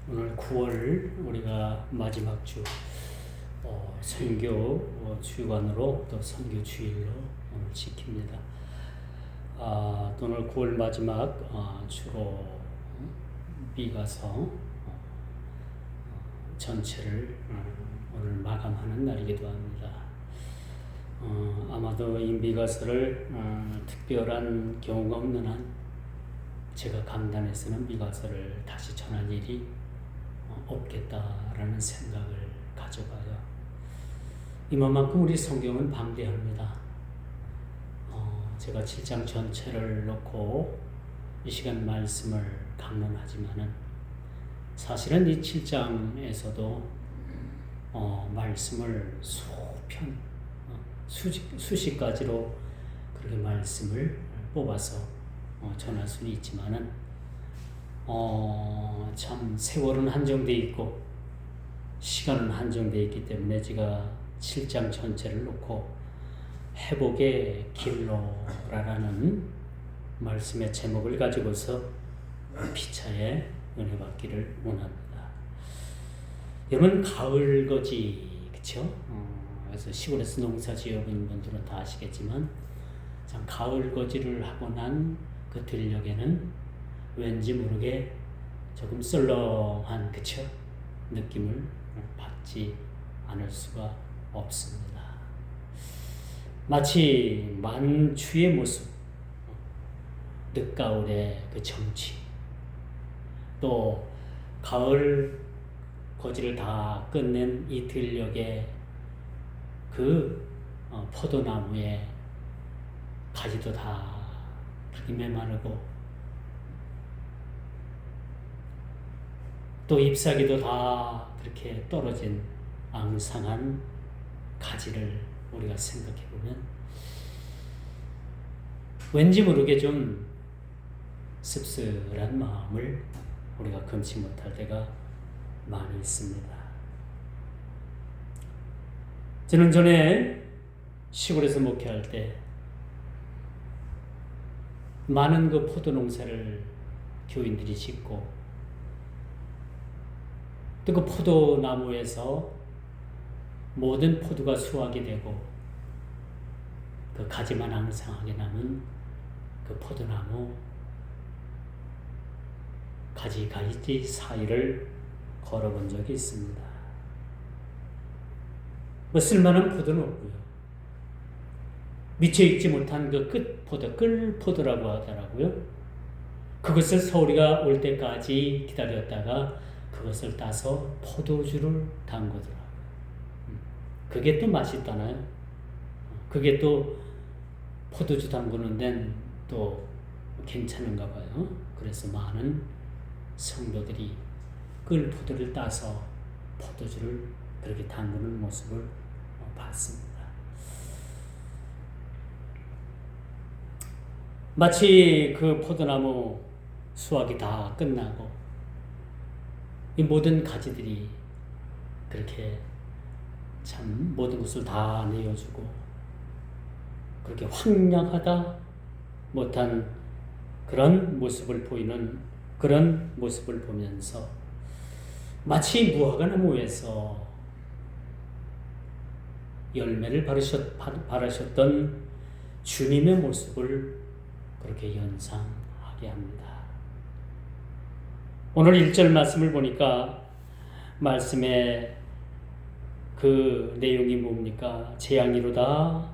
오늘 9월 우리가 마지막 주 선교 주간으로 또 선교 주일로 오늘 지킵니다. 오늘 9월 마지막 주로 미가서 전체를 오늘 마감하는 날이기도 합니다. 아마도 이 미가서를 특별한 경우가 없는 한 제가 강단에서는 미가서를 다시 전할 일이 없겠다라는 생각을 가져봐요. 이만큼 우리 성경은 방대합니다. 제가 7장 전체를 놓고 이 시간 말씀을 강론하지만은 사실은 이 7장에서도 말씀을 수편 수십 가지로 그렇게 말씀을 뽑아서 전할 수는 있지만은 참 세월은 한정되어 있고 시간은 한정되어 있기 때문에 제가 7장 전체를 놓고 회복의 길로라는 말씀의 제목을 가지고서 피차에 은혜 받기를 원합니다. 여러분 가을거지 그쵸? 그래서 시골에서 농사 지어본 분들은 다 아시겠지만 참 가을거지를 하고 난 그 들녘에는 왠지 모르게 조금 썰렁한 그쵸? 느낌을 받지 않을 수가 없습니다. 마치 만추의 모습, 늦가을의 그 정취, 또 가을 거지를 다 끝낸 이 들녘에 그 포도나무에 가지도 다 메마르고 또 잎사귀도 다 그렇게 떨어진 앙상한 가지를 우리가 생각해보면 왠지 모르게 좀 씁쓸한 마음을 우리가 금치 못할 때가 많이 있습니다. 저는 전에 시골에서 목회할 때 많은 그 포도 농사를 교인들이 짓고 또 그 포도나무에서 모든 포도가 수확이 되고 그 가지만 앙상하게 남은 그 포도나무 가지 사이를 걸어본 적이 있습니다. 뭐 쓸만한 포도는 없고요. 미처 익지 못한 그 끝포도, 끌포도라고 하더라고요. 그것을 서울이가 올 때까지 기다렸다가 그것을 따서 포도주를 담그더라고요. 그게 또 맛있다나요? 그게 또 포도주 담그는 데는 또 괜찮은가 봐요. 그래서 많은 성도들이 끌포도를 따서 포도주를 그렇게 담그는 모습을 봤습니다. 마치 그 포도나무 수확이 다 끝나고 이 모든 가지들이 그렇게 참 모든 것을 다 내어주고 그렇게 황량하다 못한 그런 모습을 보이는 그런 모습을 보면서 마치 무화과 나무에서 열매를 바라셨던 주님의 모습을 그렇게 연상하게 합니다. 오늘 1절 말씀을 보니까 말씀의 그 내용이 뭡니까? 재앙이로다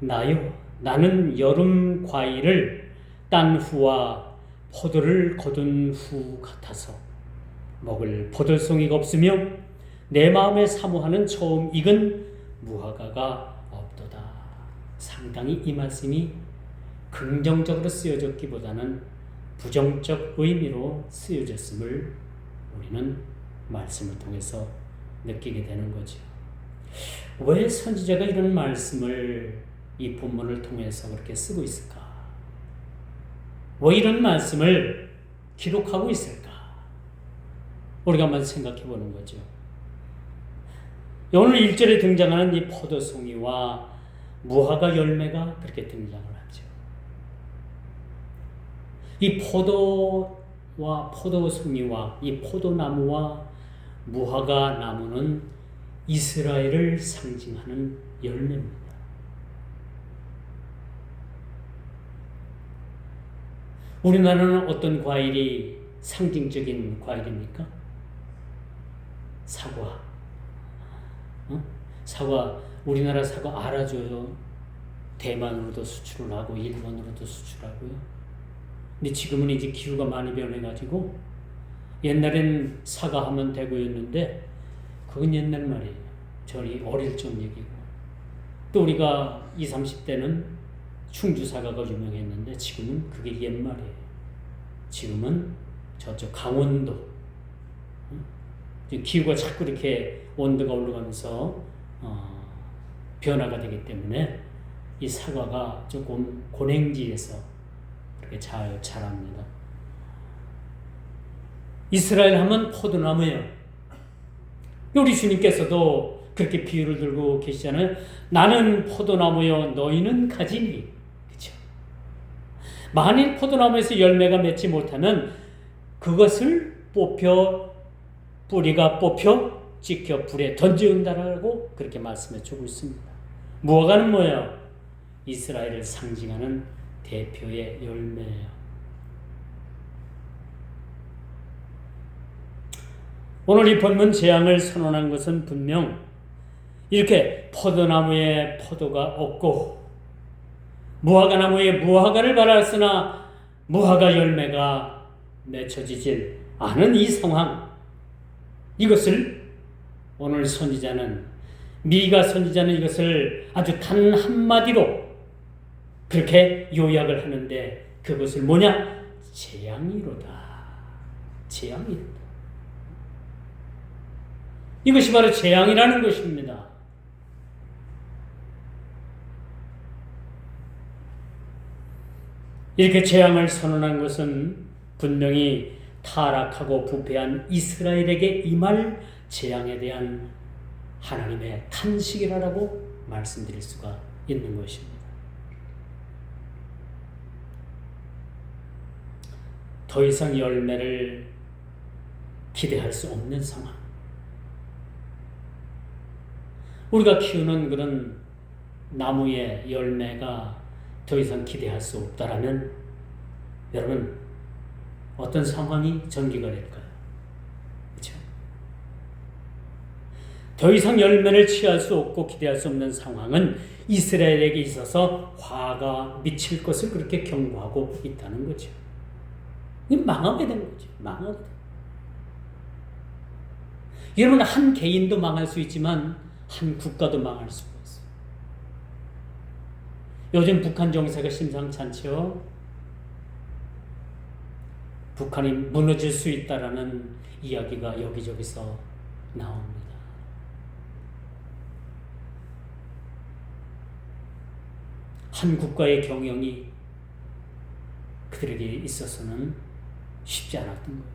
나요 나는 여름 과일을 딴 후와 포도를 거둔 후 같아서 먹을 포도송이가 없으며 내 마음에 사모하는 처음 익은 무화과가 없도다. 상당히 이 말씀이 긍정적으로 쓰여졌기보다는 부정적 의미로 쓰여졌음을 우리는 말씀을 통해서 느끼게 되는 거죠. 왜 선지자가 이런 말씀을 이 본문을 통해서 그렇게 쓰고 있을까? 왜 이런 말씀을 기록하고 있을까? 우리가 한번 생각해 보는 거죠. 오늘 1절에 등장하는 이 포도송이와 무화과 열매가 그렇게 등장을 하죠. 이 포도 포도송이와 이 포도나무와 무화과 나무는 이스라엘을 상징하는 열매입니다. 우리나라는 어떤 과일이 상징적인 과일입니까? 사과. 사과, 우리나라 사과 알아줘요. 대만으로도 수출을 하고 일본으로도 수출하고요. 근데 지금은 이제 기후가 많이 변해가지고 옛날엔 사과하면 대구였는데 그건 옛날 말이에요. 저희 어릴 적 얘기고. 또 우리가 20, 30대는 충주 사과가 유명했는데 지금은 그게 옛말이에요. 지금은 저쪽 강원도. 기후가 자꾸 이렇게 온도가 올라가면서 변화가 되기 때문에 이 사과가 조금 고냉지에서 그렇게 잘 자랍니다. 이스라엘 하면 포도나무예요. 우리 주님께서도 그렇게 비유를 들고 계시잖아요. 나는 포도나무요, 너희는 가지니. 그렇죠? 만일 포도나무에서 열매가 맺지 못하면 그것을 뿌리가 뽑혀 찍혀 불에 던지운다라고 그렇게 말씀해 주고 있습니다. 무화과는 뭐예요? 이스라엘을 상징하는 대표의 열매예요. 오늘 이 본문 재앙을 선언한 것은 분명 이렇게 포도나무에 포도가 없고 무화과 나무에 무화과를 발랐으나 무화과 열매가 맺혀지질 않은 이 상황, 이것을 오늘 선지자는, 미가 선지자는 이것을 아주 단 한마디로 그렇게 요약을 하는데 그것을 뭐냐? 재앙이로다. 재앙이로다. 이것이 바로 재앙이라는 것입니다. 이렇게 재앙을 선언한 것은 분명히 타락하고 부패한 이스라엘에게 임할 재앙에 대한 하나님의 탄식이라고 말씀드릴 수가 있는 것입니다. 더 이상 열매를 기대할 수 없는 상황. 우리가 키우는 그런 나무의 열매가 더 이상 기대할 수 없다라면 여러분 어떤 상황이 전개가 될까요? 그렇죠? 더 이상 열매를 취할 수 없고 기대할 수 없는 상황은 이스라엘에게 있어서 화가 미칠 것을 그렇게 경고하고 있다는 거죠. 망하게 된 거죠. 망하게 된. 여러분 한 개인도 망할 수 있지만 한 국가도 망할 수가 있어요. 요즘 북한 정세가 심상찮죠. 북한이 무너질 수 있다라는 이야기가 여기저기서 나옵니다. 한 국가의 경영이 그들에게 있어서는 쉽지 않았던 거예요.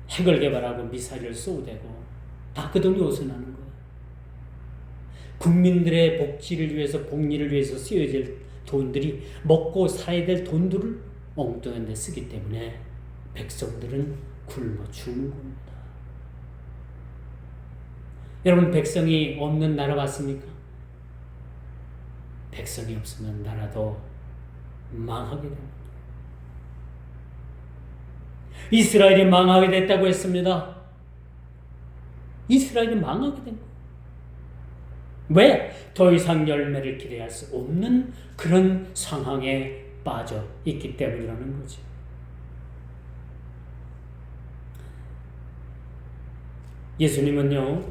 핵을 개발하고 미사일을 쏘대고 다 그 돈이 어디서 나는 거예요. 국민들의 복지를 위해서, 복리를 위해서 쓰여야 될 돈들이, 먹고 살아야 될 돈들을 엉뚱한 데 쓰기 때문에 백성들은 굶어 죽는 겁니다. 여러분 백성이 없는 나라 봤습니까? 백성이 없으면 나라도 망하게 됩니다. 이스라엘이 망하게 됐다고 했습니다. 이스라엘이 망하게 된 거예요. 왜? 더 이상 열매를 기대할 수 없는 그런 상황에 빠져 있기 때문이라는 거죠. 예수님은요,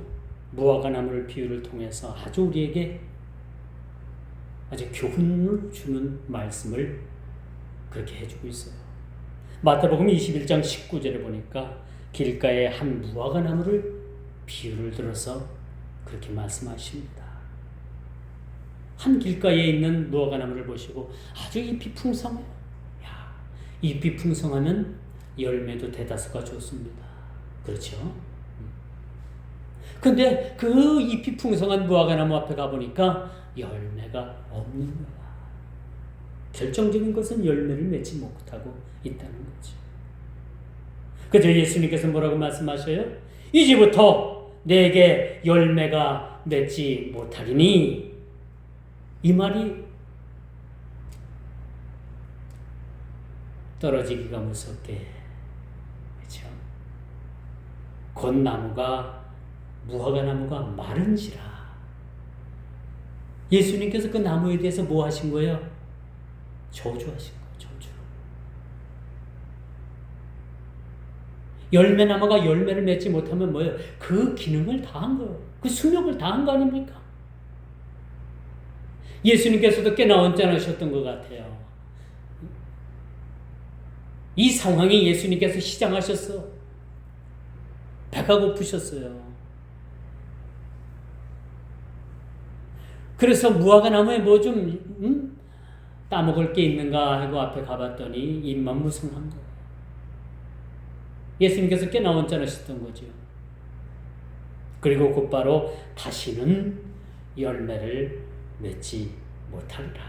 무화과 나무를 비유를 통해서 아주 우리에게 아주 교훈을 주는 말씀을 그렇게 해주고 있어요. 마태복음 21장 19절에 보니까 길가에 한 무화과 나무를 비유를 들어서 그렇게 말씀하십니다. 한 길가에 있는 무화과 나무를 보시고 아주 잎이 풍성해요. 잎이 풍성하면 열매도 대다수가 좋습니다. 그렇죠? 근데 그 잎이 풍성한 무화과 나무 앞에 가보니까 열매가 없는 거야. 결정적인 것은 열매를 맺지 못하고 있다는 거죠. 그저 예수님께서 뭐라고 말씀하셔요? 이제부터 내게 열매가 맺지 못하리니, 이 말이 떨어지기가 무섭게, 그렇죠? 곧 나무가, 무화과 나무가 마른지라. 예수님께서 그 나무에 대해서 뭐 하신 거예요? 저주하신 거예요. 저주. 열매나무가 열매를 맺지 못하면 뭐예요? 그 기능을 다한 거예요. 그 수명을 다한 거 아닙니까? 예수님께서도 꽤나 언짢으셨던 것 같아요. 이 상황에 예수님께서 시장하셨어. 배가 고프셨어요. 그래서 무화과 나무에 뭐 좀 따먹을 게 있는가 하고 앞에 가봤더니 입만 무성한 거예요. 예수님께서 꽤나 언짢으셨던 거죠. 그리고 곧바로 다시는 열매를 맺지 못하리라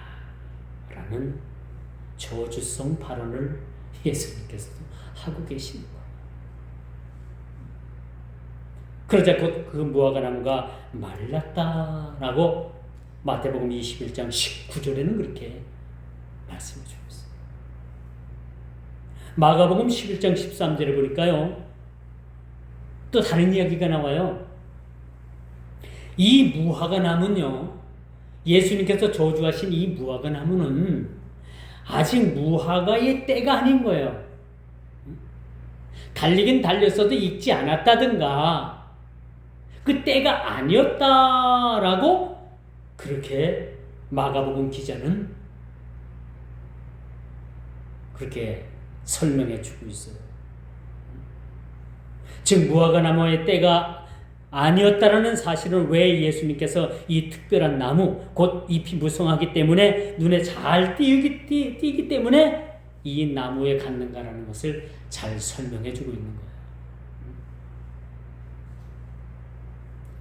라는 저주성 발언을 예수님께서도 하고 계신 거예요. 그러자 곧 그 무화과 나무가 말랐다라고 마태복음 21장 19절에는 그렇게 말씀해 주고 있어요. 마가복음 11장 13절에 보니까요, 또 다른 이야기가 나와요. 이 무화과 나무는요, 예수님께서 저주하신 이 무화과 나무는 아직 무화과의 때가 아닌 거예요. 달리긴 달렸어도 익지 않았다든가 그 때가 아니었다라고 그렇게 마가복음 기자는 그렇게 설명해 주고 있어요. 즉 무화과 나무의 때가 아니었다라는 사실을 왜 예수님께서 이 특별한 나무, 곧 잎이 무성하기 때문에 눈에 잘 띄기 때문에 이 나무에 갔는가라는 것을 잘 설명해 주고 있는 거예요.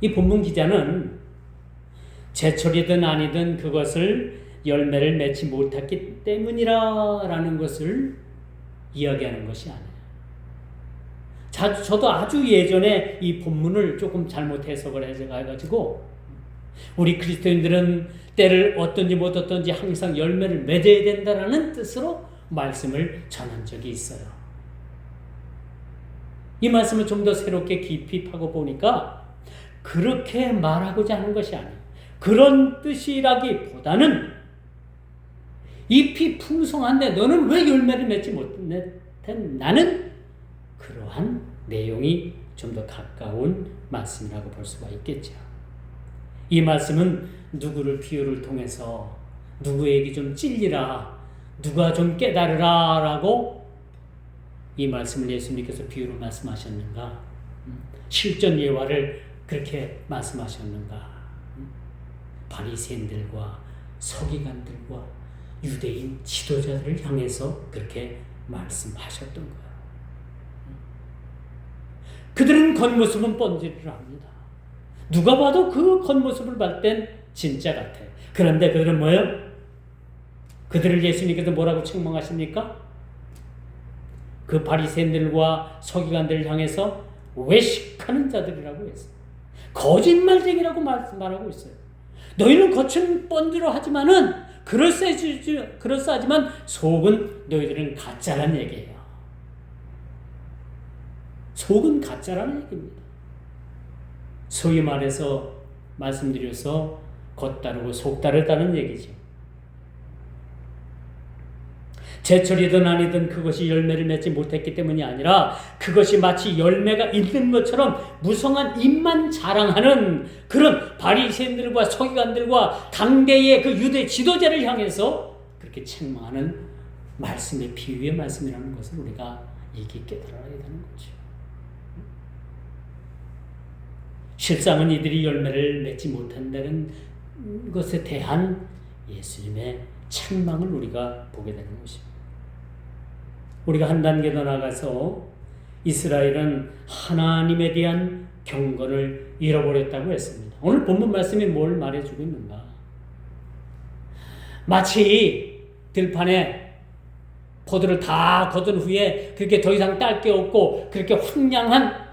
이 본문 기자는 제철이든 아니든 그것을 열매를 맺지 못했기 때문이라는 것을 이야기하는 것이 아니에요. 저도 아주 예전에 이 본문을 조금 잘못 해석을 해가지고 우리 그리스도인들은 때를 얻든지 못 얻든지 항상 열매를 맺어야 된다라는 뜻으로 말씀을 전한 적이 있어요. 이 말씀을 좀 더 새롭게 깊이 파고 보니까 그렇게 말하고자 하는 것이 아니에요. 그런 뜻이라기보다는 잎이 풍성한데 너는 왜 열매를 맺지 못했냐? 나는 그러한 내용이 좀 더 가까운 말씀이라고 볼 수가 있겠죠. 이 말씀은 누구를 비유를 통해서 누구에게 좀 찔리라, 누가 좀 깨달으라 라고 이 말씀을 예수님께서 비유로 말씀하셨는가? 실전 예화를 그렇게 말씀하셨는가? 바리새인들과 서기관들과 유대인 지도자들을 향해서 그렇게 말씀하셨던 거예요. 그들은 겉모습은 번지를 합니다. 누가 봐도 그 겉모습을 볼 땐 진짜 같아요. 그런데 그들은 뭐예요? 그들을 예수님께서 뭐라고 책망하십니까? 그 바리새인들과 서기관들을 향해서 외식하는 자들이라고 했어요. 거짓말쟁이라고 말하고 있어요. 너희는 겉은 번지로 하지만은 그럴싸하지만 속은 너희들은 가짜라는 얘기예요. 속은 가짜라는 얘기입니다. 소위 말해서 말씀드려서 겉다르고 속다르다는 얘기죠. 제철이든 아니든 그것이 열매를 맺지 못했기 때문이 아니라 그것이 마치 열매가 있는 것처럼 무성한 잎만 자랑하는 그런 바리새인들과 서기관들과 당대의 그 유대 지도자를 향해서 그렇게 책망하는 말씀의 비유의 말씀이라는 것을 우리가 이렇게 깨달아야 되는 거죠. 실상은 이들이 열매를 맺지 못한다는 것에 대한 예수님의 책망을 우리가 보게 되는 것입니다. 우리가 한 단계 더 나가서 이스라엘은 하나님에 대한 경건을 잃어버렸다고 했습니다. 오늘 본문 말씀이 뭘 말해주고 있는가? 마치 들판에 포도를 다 거둔 후에 그렇게 더 이상 딸 게 없고 그렇게 황량한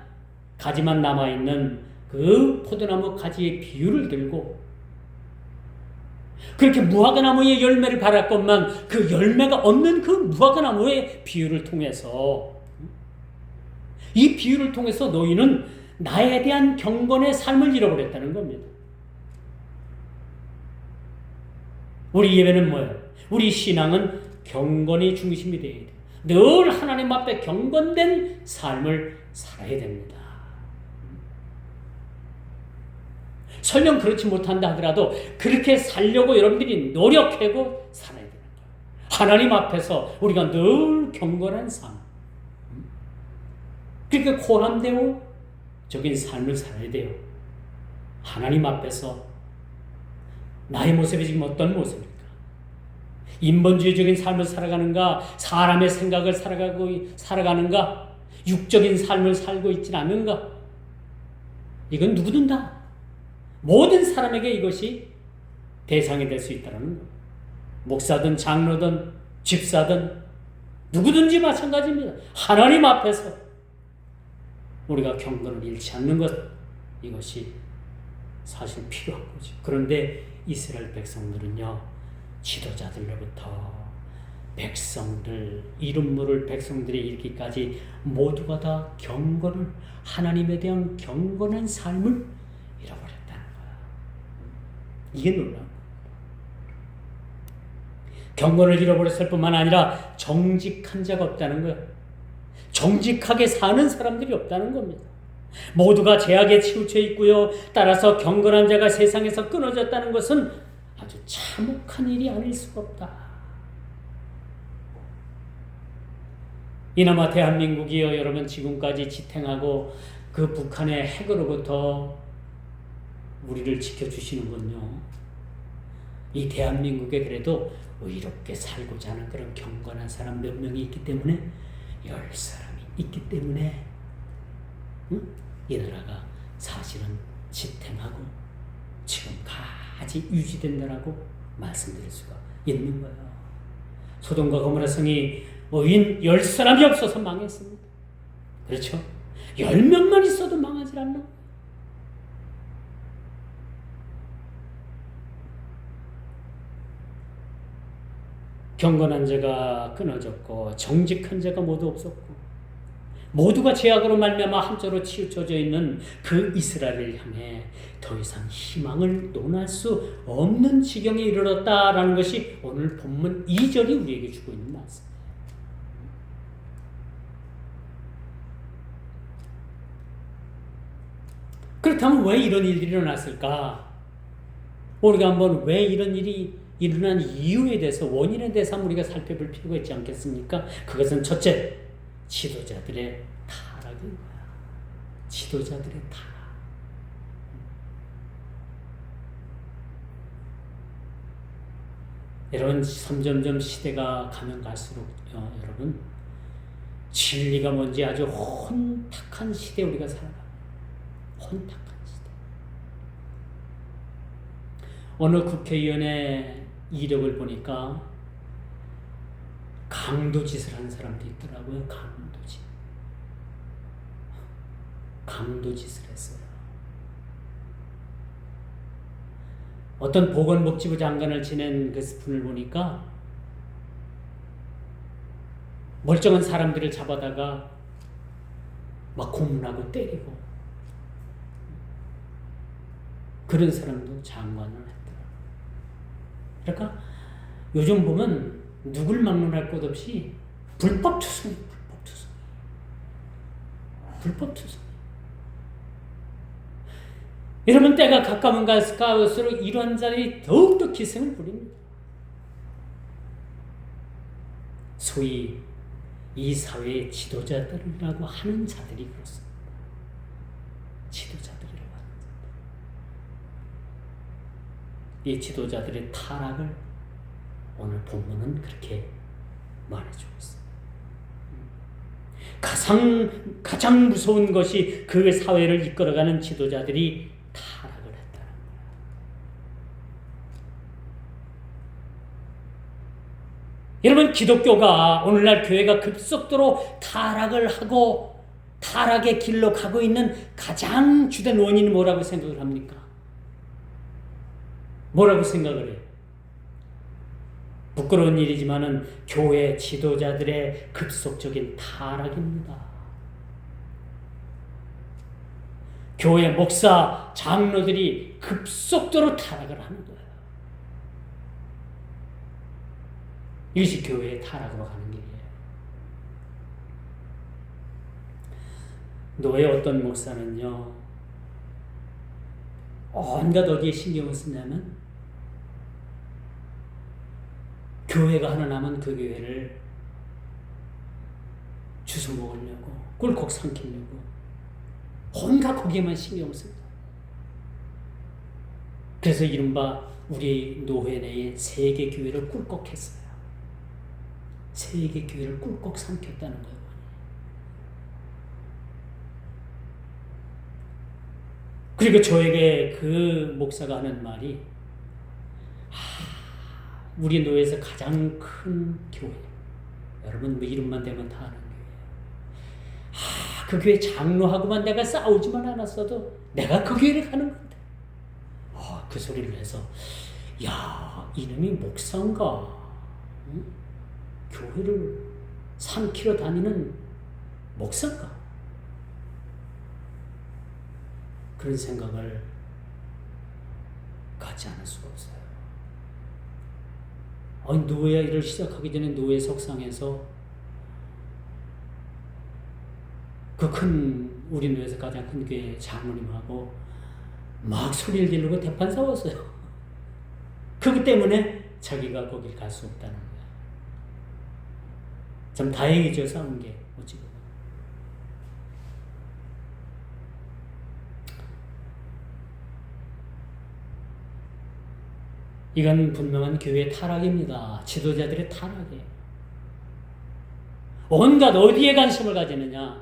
가지만 남아있는 그 포도나무 가지의 비유를 들고 그렇게 무화과나무의 열매를 바랐건만 그 열매가 없는 그 무화과나무의 비유를 통해서 이 비유를 통해서 너희는 나에 대한 경건의 삶을 잃어버렸다는 겁니다. 우리 예배는 뭐예요? 우리 신앙은 경건이 중심이 되어야 돼요. 늘 하나님 앞에 경건된 삶을 살아야 됩니다. 설령 그렇지 못한다 하더라도 그렇게 살려고 여러분들이 노력하고 살아야 되는 거예요. 하나님 앞에서 우리가 늘 경건한 삶, 그렇게 고람되어적인 삶을 살아야 돼요. 하나님 앞에서 나의 모습이 지금 어떤 모습입니까? 인본주의적인 삶을 살아가는가? 사람의 생각을 살아가는가? 육적인 삶을 살고 있지는 않는가? 이건 누구든 다 모든 사람에게 이것이 대상이 될 수 있다는 거예요. 목사든 장로든 집사든 누구든지 마찬가지입니다. 하나님 앞에서 우리가 경건을 잃지 않는 것, 이것이 사실 필요한 거죠. 그런데 이스라엘 백성들은요, 지도자들로부터 백성들, 이름 모를 백성들에 이르기까지 모두가 다 경건을, 하나님에 대한 경건한 삶을 잃어버렸다는 거야. 이게 놀라운 거야. 경건을 잃어버렸을 뿐만 아니라 정직한 자가 없다는 거야. 정직하게 사는 사람들이 없다는 겁니다. 모두가 죄악에 치우쳐 있고요. 따라서 경건한 자가 세상에서 끊어졌다는 것은 아주 참혹한 일이 아닐 수가 없다. 이나마 대한민국이요, 여러분 지금까지 지탱하고 그 북한의 핵으로부터 우리를 지켜주시는군요. 이 대한민국에 그래도 의롭게 살고자 하는 그런 경건한 사람 몇 명이 있기 때문에, 10사람이 있기 때문에 이 나라가 사실은 지탱하고 지금까지 유지된다라고 말씀드릴 수가 있는 거예요. 소돔과 고모라 성이 의인 10사람이 없어서 망했습니다. 그렇죠? 10명만 있어도 망하지 않나? 경건한 자가 끊어졌고 정직한 자가 모두 없었고 모두가 죄악으로 말미암아 한쪽으로 치우쳐져 있는 그 이스라엘을 향해 더 이상 희망을 논할 수 없는 지경에 이르렀다라는 것이 오늘 본문 2절이 우리에게 주고 있는 말씀이에요. 그렇다면 왜 이런 일들이 일어났을까? 우리가 한번 왜 이런 일이 일어난 이유에 대해서, 원인에 대해서 우리가 살펴볼 필요가 있지 않겠습니까? 그것은 첫째, 지도자들의 타락인 거야. 지도자들의 타락. 여러분, 점점점 시대가 가면 갈수록요, 여러분, 진리가 뭔지 아주 혼탁한 시대에 우리가 살아갑니다. 혼탁한 시대. 어느 국회의원의 이력을 보니까 강도짓을 한 사람도 있더라고요. 강도짓을 했어요. 어떤 보건복지부 장관을 지낸 그 분을 보니까 멀쩡한 사람들을 잡아다가 막 고문하고 때리고, 그런 사람도 장관을 했더라고요. 그러니까 요즘 보면 누굴 막론할 것 없이 불법 투성. 여러분, 때가 가까운 갈수록 이러한 자들이 더욱더 기승을 부립니다. 소위 이 사회의 지도자들이라고 하는 자들이 그렇습니다. 지도자들이라고 하는 자들. 이 지도자들의 타락을 오늘 본문은 그렇게 말해주고 있습니다. 가장 무서운 것이 그 사회를 이끌어가는 지도자들이 타락을 했다는 거예요. 여러분, 기독교가 오늘날 교회가 급속도로 타락을 하고 타락의 길로 가고 있는 가장 주된 원인이 뭐라고 생각을 합니까? 뭐라고 생각을 해요? 부끄러운 일이지만은 교회 지도자들의 급속적인 타락입니다. 교회 목사, 장로들이 급속도로 타락을 하는 거예요. 이것이 교회의 타락으로 가는 길이에요. 노예 어떤 목사는요, 온갖 어디에 신경을 쓰냐면 교회가 하나 남은 그 교회를 주워 먹으려고, 꿀꺽 삼키려고 온갖 거기에만 신경을 씁니다. 그래서 이른바 우리 노회 내에 세계 교회를 꿀꺽 했어요. 세계 교회를 꿀꺽 삼켰다는 거예요. 그리고 저에게 그 목사가 하는 말이, 우리 노회에서 가장 큰 교회, 여러분 뭐 이름만 대면 다 아는 교회, 그 교회 장로하고만 내가 싸우지만 않았어도 내가 그 교회를 가는 건데, 그 소리를 해서, 야, 이놈이 목사인가? 응? 교회를 삼키러 다니는 목사인가? 그런 생각을 갖지 않을 수가 없어요. 노예 일을 시작하기 전에 노예 석상에서 그 큰, 우리 노예에서 가장 큰 교회 장로님하고 막 소리를 지르고 대판 싸웠어요. 그것 때문에 자기가 거길 갈 수 없다는 거예요. 참 다행이죠, 싸운 게. 어찌 보면. 이건 분명한 교회의 타락입니다. 지도자들의 타락이에요. 온갖 어디에 관심을 가지느냐?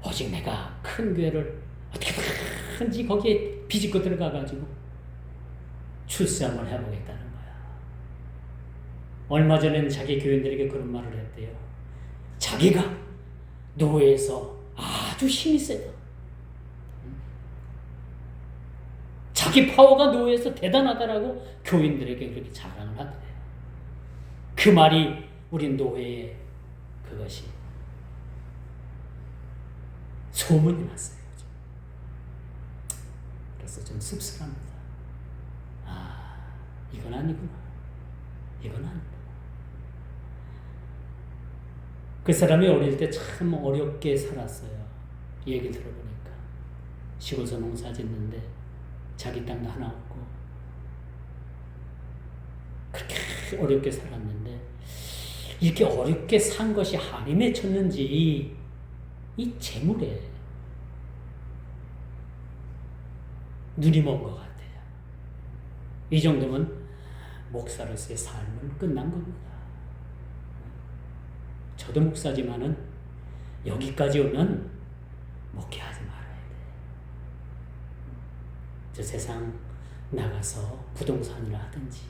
오직 내가 큰 교회를 어떻게든지 거기에 비집고 들어가가지고 출세함을 해보겠다는 거야. 얼마 전에는 자기 교인들에게 그런 말을 했대요. 자기가 노예에서 아주 힘이 세다. 자기 파워가 노예에서 대단하다라고 교인들에게 그렇게 자랑을 하더래요. 그 말이 우리 노예의 그것이 소문이 났어요. 그래서 좀 씁쓸합니다. 이건 아니구나. 이건 아니다. 그 사람이 어릴 때 참 어렵게 살았어요. 얘기 들어보니까. 시골에서 농사 짓는데 자기 땅도 하나 없고 그렇게 어렵게 살았는데 이렇게 어렵게 산 것이 한이 맺혔는지 이 재물에 눈이 먼 것 같아요. 이 정도면 목사로서의 삶은 끝난 겁니다. 저도 목사지만은 여기까지 오면 목회하지 말아야 돼. 저 세상 나가서 부동산이나 하든지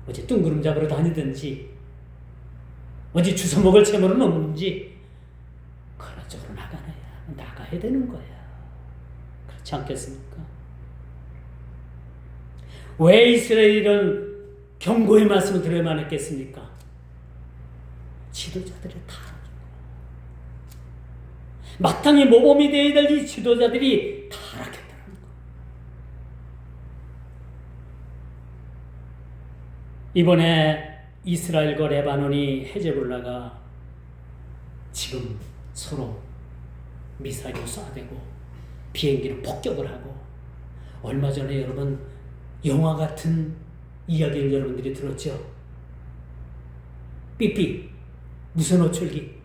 어디 뚱그름 잡으러 다니든지 어디 주워 먹을 채무는 없는지 그런 쪽으로 나가야 되는 거야. 그렇지 않겠습니까? 왜 이스라엘은 경고의 말씀을 들어야만 했겠습니까? 지도자들의 타락입니다. 마땅히 모범이 되어야 될 이 지도자들이 타락했다는 거. 이번에 이스라엘과 레바논이 헤즈볼라가 지금 서로 미사일을 쏴대고 비행기를 폭격을 하고, 얼마 전에 여러분 영화 같은 이야기를 여러분들이 들었죠? 삐삐 무선 호출기.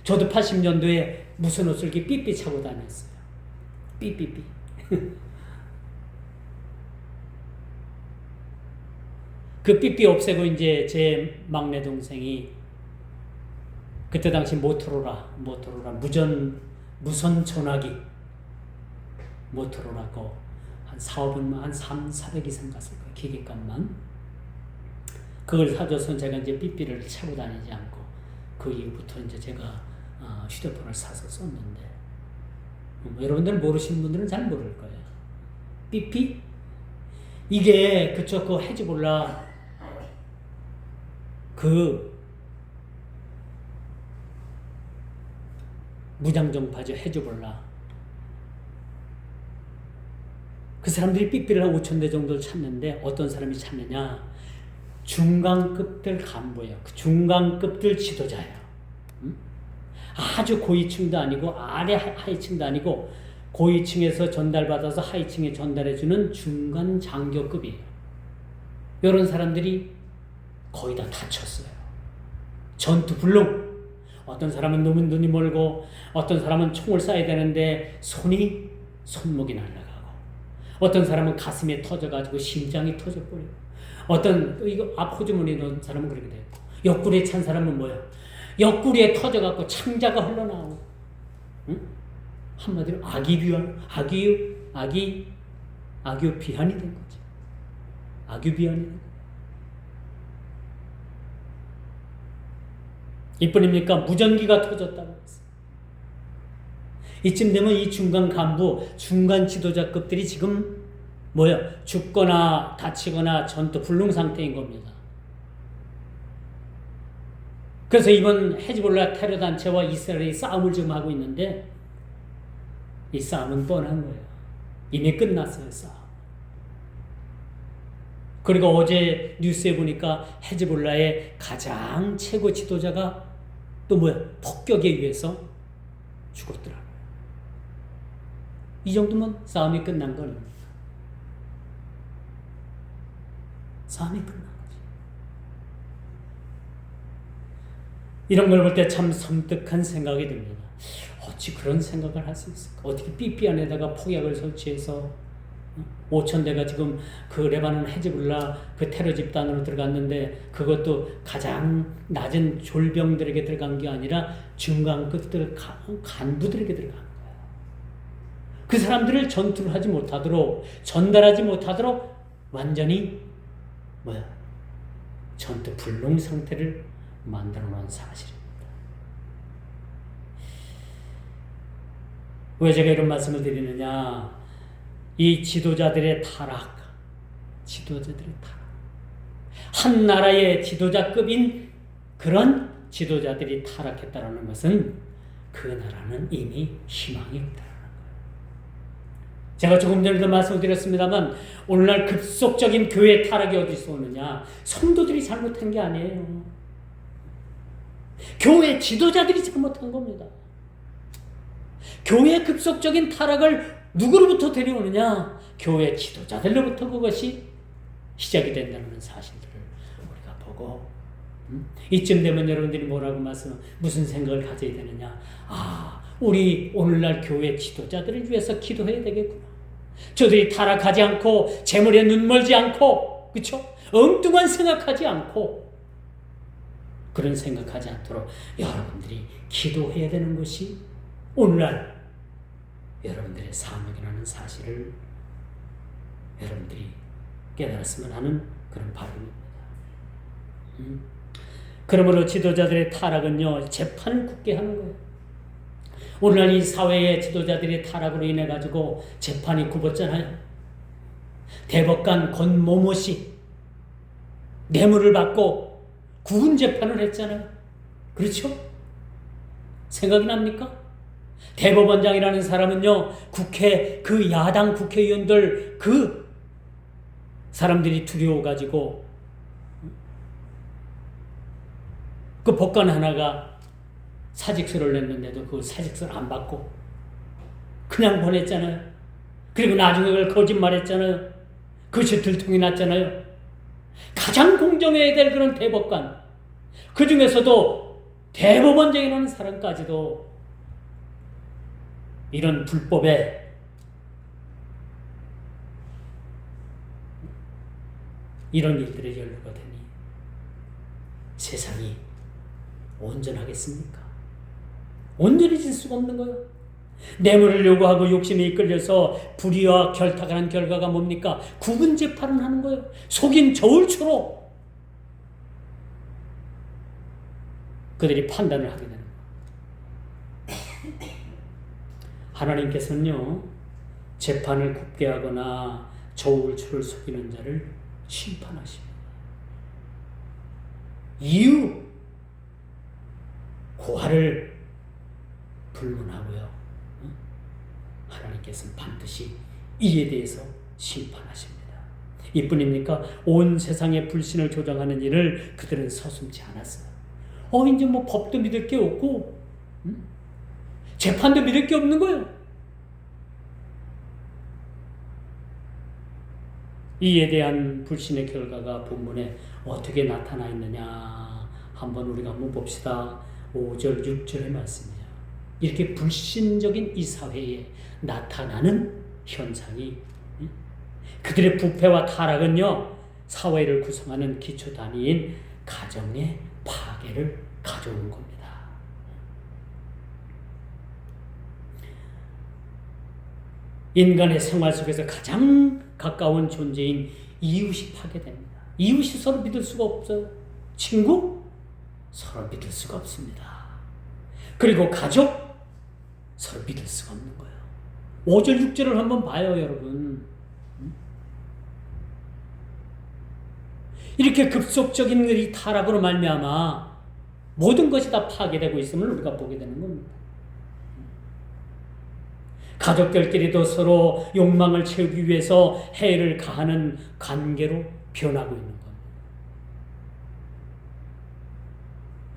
저도 80년도에 무선 호출기 삐삐 차고 다녔어요. 삐삐삐. 그 삐삐 없애고 이제 제 막내 동생이 그때 당시 모토로라 무선 전화기 모토로라 거 한 사업은 한 300 이상 갔을 거예요. 기계값만. 그걸 사줘서 제가 이제 삐삐를 차고 다니지 않고 그 이후부터 이제 제가 휴대폰을 사서 썼는데 여러분들 모르시는 분들은 잘 모를 거예요. 삐삐? 이게 그쪽 그 헤즈볼라 그 무장정파죠. 헤즈볼라. 그 사람들이 삐삐를 5,000대 정도를 찾는데 어떤 사람이 찾느냐? 중간급들 간부예요. 그 중간급들 지도자예요. 아주 고위층도 아니고 아래 하위층도 아니고 고위층에서 전달받아서 하위층에 전달해주는 중간 장교급이에요. 이런 사람들이 거의 다 다쳤어요. 전투 불능. 어떤 사람은 눈이 멀고 어떤 사람은 총을 쏴야 되는데 손목이 날아가고 어떤 사람은 가슴에 터져가지고 심장이 터져버리고 이거 앞호주머니에 넣은 사람은 그렇게 됐고 옆구리에 찬 사람은 뭐야? 옆구리에 터져갖고 창자가 흘러나오고 응? 한마디로 악유비환이 된 거지. 악유비환이 된 거지. 이뿐입니까? 무전기가 터졌다고 했어요. 이쯤 되면 이 중간 간부, 중간 지도자급들이 지금 뭐야? 죽거나 다치거나 전투 불능 상태인 겁니다. 그래서 이번 헤즈볼라 테러 단체와 이스라엘이 싸움을 지금 하고 있는데 이 싸움은 뻔한 거예요. 이미 끝났어요, 싸움. 그리고 어제 뉴스에 보니까 헤즈볼라의 가장 최고 지도자가 또 뭐야? 폭격에 의해서 죽었더라고요. 이 정도면 싸움이 끝난 거 아닙니까? 싸움이 끝난 거지. 이런 걸 볼 때 참 섬뜩한 생각이 듭니다. 어찌 그런 생각을 할 수 있을까? 어떻게 삐삐 안에다가 폭약을 설치해서 5,000대가 지금 그 레바논 헤즈볼라 그 테러 집단으로 들어갔는데 그것도 가장 낮은 졸병들에게 들어간 게 아니라 중간급들 간부들에게 들어간 거예요. 그 사람들을 전투를 하지 못하도록 전달하지 못하도록 완전히 전투 불능 상태를 만들어 놓은 사실입니다. 왜 제가 이런 말씀을 드리느냐? 이 지도자들의 타락. 한 나라의 지도자급인 그런 지도자들이 타락했다는 것은 그 나라는 이미 희망이 없다는 거예요. 제가 조금 전에도 말씀드렸습니다만 오늘날 급속적인 교회 타락이 어디서 오느냐? 성도들이 잘못한 게 아니에요. 교회 지도자들이 잘못한 겁니다. 교회의 급속적인 타락을 누구로부터 데려오느냐? 교회 지도자들로부터 그것이 시작이 된다는 사실들을 우리가 보고 이쯤 되면 여러분들이 무슨 생각을 가져야 되느냐? 우리 오늘날 교회 지도자들을 위해서 기도해야 되겠구나. 저들이 타락하지 않고 재물에 눈멀지 않고 그렇죠? 엉뚱한 생각하지 않고 그런 생각하지 않도록 여러분들이 기도해야 되는 것이 오늘날 여러분들의 사명이라는 사실을 여러분들이 깨달았으면 하는 그런 바람입니다. 그러므로 지도자들의 타락은요, 재판을 굳게 하는 거예요. 오늘날 이 사회의 지도자들의 타락으로 인해 가지고 재판이 굽었잖아요. 대법관 권모모 씨 뇌물을 받고 구금 재판을 했잖아요. 그렇죠? 생각이 납니까? 대법원장이라는 사람은요, 그 야당 국회의원들 그 사람들이 두려워가지고 그 법관 하나가 사직서를 냈는데도 그 사직서를 안 받고 그냥 보냈잖아요. 그리고 나중에 그걸 거짓말했잖아요. 그것이 들통이 났잖아요. 가장 공정해야 될 그런 대법관, 그 중에서도 대법원장이라는 사람까지도 이런 불법에 이런 일들에 연루가 되니 세상이 온전하겠습니까? 온전해질 수가 없는 거예요. 뇌물을 요구하고 욕심에 이끌려서 불의와 결탁하는 결과가 뭡니까? 구분 재판을 하는 거예요. 속인 저울초로 그들이 판단을 하게 되는 거예요. 하나님께서는요, 재판을 굽게 하거나 저울추를 속이는 자를 심판하십니다. 이유, 고하를 불문하고요. 하나님께서는 반드시 이에 대해서 심판하십니다. 이뿐입니까? 온 세상의 불신을 조장하는 일을 그들은 서슴지 않았어요. 이제 뭐 법도 믿을 게 없고, 재판도 믿을 게 없는 거예요. 이에 대한 불신의 결과가 본문에 어떻게 나타나 있느냐 한번 우리가 한번 봅시다. 5절 6절의 말씀이에요. 이렇게 불신적인 이 사회에 나타나는 현상이, 그들의 부패와 타락은요, 사회를 구성하는 기초 단위인 가정의 파괴를 가져오는 겁니다. 인간의 생활 속에서 가장 가까운 존재인 이웃이 파괴됩니다. 이웃이 서로 믿을 수가 없어요. 친구? 서로 믿을 수가 없습니다. 그리고 가족? 서로 믿을 수가 없는 거예요. 5절 6절을 한번 봐요, 여러분. 이렇게 급속적인 이 타락으로 말미암아 모든 것이 다 파괴되고 있음을 우리가 보게 되는 겁니다. 가족들끼리도 서로 욕망을 채우기 위해서 해를 가하는 관계로 변하고 있는 겁니다.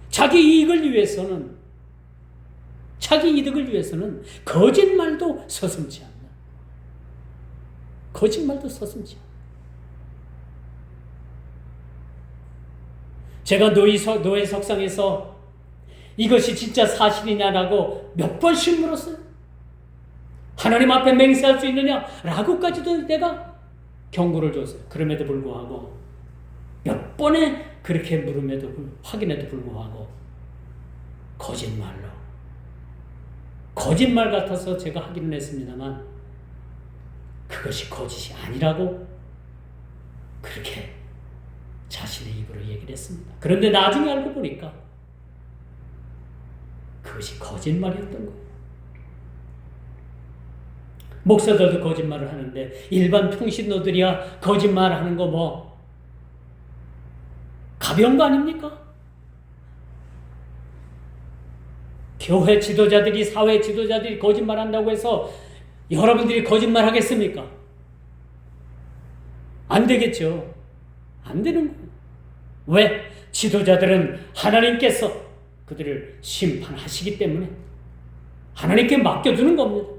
자기 이익을 위해서는, 자기 이득을 위해서는 거짓말도 서슴지 않나. 거짓말도 서슴지 않나. 제가 노예석상에서 이것이 진짜 사실이냐라고 몇 번씩 물었어요. 하나님 앞에 맹세할 수 있느냐? 라고까지도 내가 경고를 줬어요. 그럼에도 불구하고 몇 번에 그렇게 물음에도 확인해도 불구하고 거짓말 같아서 제가 하기는 했습니다만 그것이 거짓이 아니라고 그렇게 자신의 입으로 얘기를 했습니다. 그런데 나중에 알고 보니까 그것이 거짓말이었던 거예요. 목사들도 거짓말을 하는데 일반 평신도들이야 거짓말하는 거 뭐 가벼운 거 아닙니까? 교회 지도자들이, 사회 지도자들이 거짓말한다고 해서 여러분들이 거짓말 하겠습니까? 안 되겠죠. 안 되는 거예요. 왜? 지도자들은 하나님께서 그들을 심판하시기 때문에 하나님께 맡겨두는 겁니다.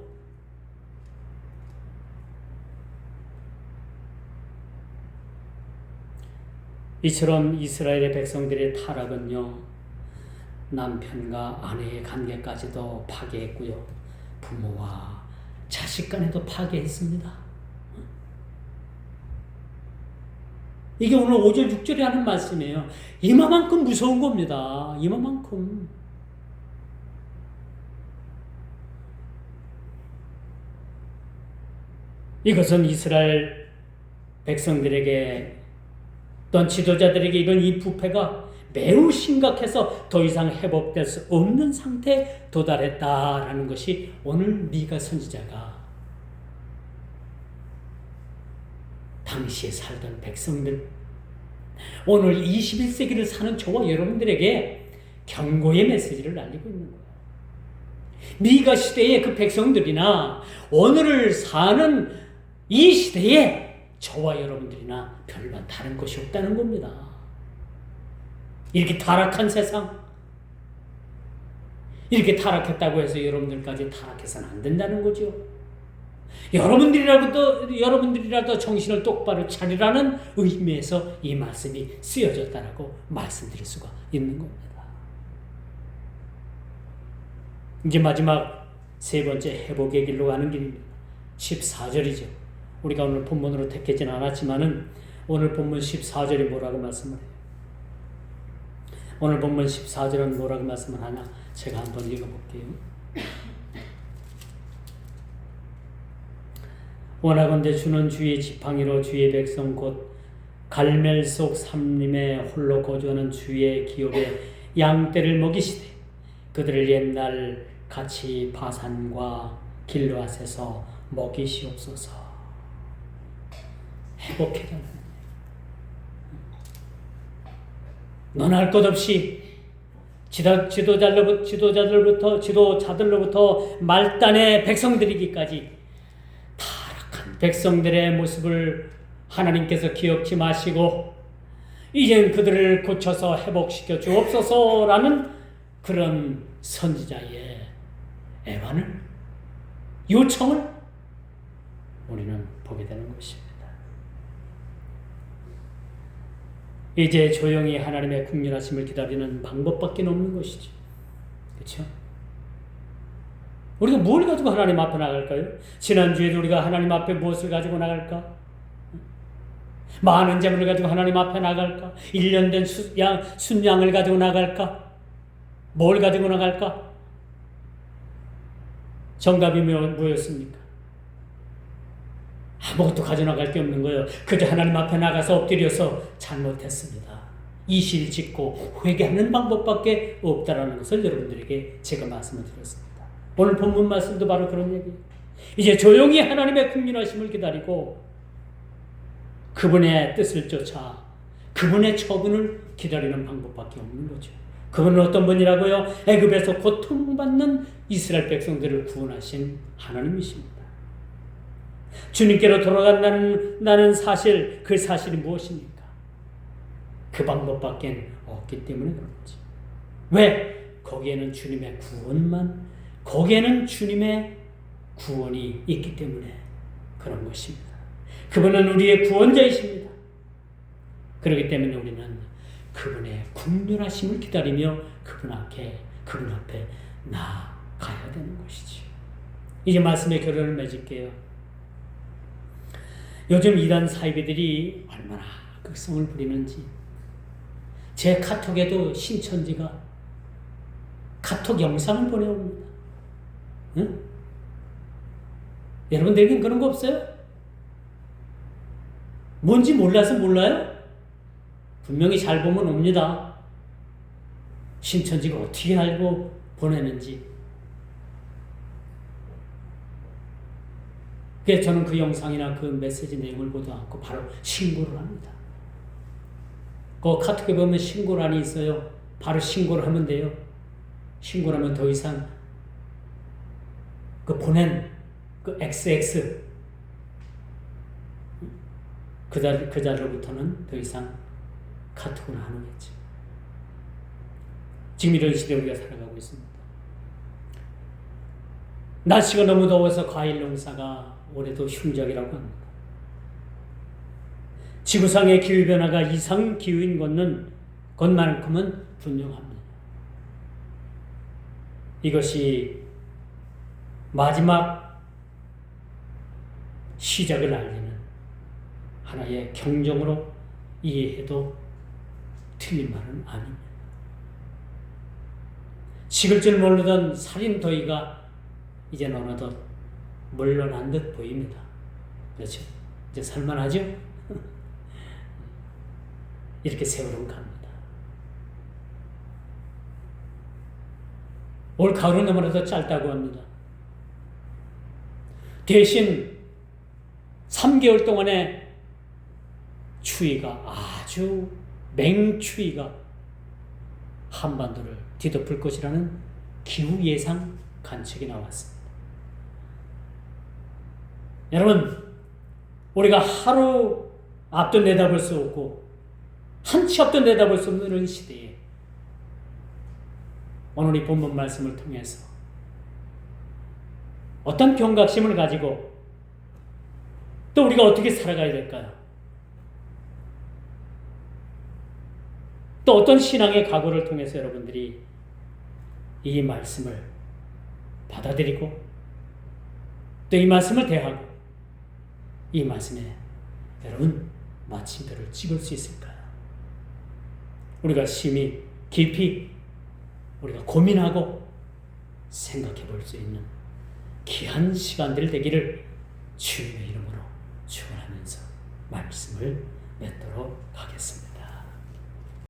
이처럼 이스라엘의 백성들의 타락은요, 남편과 아내의 관계까지도 파괴했고요, 부모와 자식 간에도 파괴했습니다. 이게 오늘 5절 6절에 하는 말씀이에요. 이만큼 무서운 겁니다. 이만큼. 이것은 이스라엘 백성들에게 또한 지도자들에게 이런 이 부패가 매우 심각해서 더 이상 회복될 수 없는 상태에 도달했다라는 것이 오늘 미가 선지자가 당시에 살던 백성들, 오늘 21세기를 사는 저와 여러분들에게 경고의 메시지를 알리고 있는 거예요. 미가 시대의 그 백성들이나 오늘을 사는 이 시대에 저와 여러분들이나 별반 다른 것이 없다는 겁니다. 이렇게 타락한 세상, 이렇게 타락했다고 해서 여러분들까지 타락해서는 안 된다는 거죠. 여러분들이라도 정신을 똑바로 차리라는 의미에서 이 말씀이 쓰여졌다라고 말씀드릴 수가 있는 겁니다. 이제 마지막 세 번째 회복의 길로 가는 길입니다. 14절이죠. 우리가 오늘 본문으로 택하진 않았지만은 오늘 본문 14절이 뭐라고 말씀을 해요? 오늘 본문 14절은 뭐라고 말씀을 하나? 제가 한번 읽어볼게요. 원하건대 주는 주의 지팡이로 주의 백성 곧 갈멜 속 삼림에 홀로 거주하는 주의 기업에 양떼를 먹이시되 그들을 옛날 같이 바산과 길르앗에서 먹이시옵소서. 회복해달라는 논할 것 없이 지도자들로부터 말단의 백성들이기까지 타락한 백성들의 모습을 하나님께서 기억지 마시고 이젠 그들을 고쳐서 회복시켜 주옵소서라는 그런 선지자의 애환을, 요청을 우리는 보게 되는 것입니다. 이제 조용히 하나님의 국률하심을 기다리는 방법밖에 없는 것이죠. 그렇죠? 우리가 뭘 가지고 하나님 앞에 나갈까요? 지난주에도 우리가 하나님 앞에 무엇을 가지고 나갈까? 많은 재물을 가지고 하나님 앞에 나갈까? 1년 된 순양을 가지고 나갈까? 뭘 가지고 나갈까? 정답이 뭐였습니까? 아무것도 가져나갈 게 없는 거예요. 그저 하나님 앞에 나가서 엎드려서 잘못했습니다. 이실 짓고 회개하는 방법밖에 없다라는 것을 여러분들에게 제가 말씀을 드렸습니다. 오늘 본문 말씀도 바로 그런 얘기예요. 이제 조용히 하나님의 국민하심을 기다리고 그분의 뜻을 쫓아 그분의 처분을 기다리는 방법밖에 없는 거죠. 그분은 어떤 분이라고요? 애굽에서 고통받는 이스라엘 백성들을 구원하신 하나님이십니다. 주님께로 돌아간다는 사실, 그 사실이 무엇입니까? 그 방법밖에 없기 때문에 그런 거지. 왜? 거기에는 주님의 구원이 있기 때문에 그런 것입니다. 그분은 우리의 구원자이십니다. 그렇기 때문에 우리는 그분의 국률하심을 기다리며 그분 앞에 나아가야 되는 것이지. 이제 말씀의 결론을 맺을게요. 요즘 이단 사이비들이 얼마나 극성을 부리는지, 제 카톡에도 신천지가 카톡 영상을 보내옵니다. 응? 여러분들에겐 그런 거 없어요? 뭔지 몰라서 몰라요? 분명히 잘 보면 옵니다. 신천지가 어떻게 알고 보내는지. 그래서 저는 그 영상이나 그 메시지 내용을 보지 않고 바로 신고를 합니다. 그 카톡에 보면 신고란이 있어요. 바로 신고를 하면 돼요. 신고를 하면 더 이상 그 보낸 그 XX 그 자로부터는 더 이상 카톡은 안 오겠죠. 지금 이런 시대에 우리가 살아가고 있습니다. 날씨가 너무 더워서 과일 농사가 올해도 흉작이라고 합니다. 지구상의 기후변화가 이상기후인 것만큼은 분명합니다. 이것이 마지막 시작을 알리는 하나의 경종으로 이해해도 틀린 말은 아닙니다. 식을 줄 모르던 살인더위가 이제는 어느덧 물러난 듯 보입니다. 그렇죠? 이제 살만하죠? 이렇게 세월은 갑니다. 올 가을은 너무나도 짧다고 합니다. 대신 3개월 동안의 추위가, 아주 맹추위가 한반도를 뒤덮을 것이라는 기후 예상 관측이 나왔습니다. 여러분, 우리가 하루 앞도 내다볼 수 없고 한치 앞도 내다볼 수 없는 이런 시대에 오늘 이 본문 말씀을 통해서 어떤 경각심을 가지고 또 우리가 어떻게 살아가야 될까요? 또 어떤 신앙의 각오를 통해서 여러분들이 이 말씀을 받아들이고 또 이 말씀을 대하고 이 말씀에 여러분 마침표를 찍을 수 있을까요? 우리가 심히 깊이 우리가 고민하고 생각해 볼 수 있는 귀한 시간들 되기를 주님의 이름으로 축원하면서 말씀을 맺도록 하겠습니다.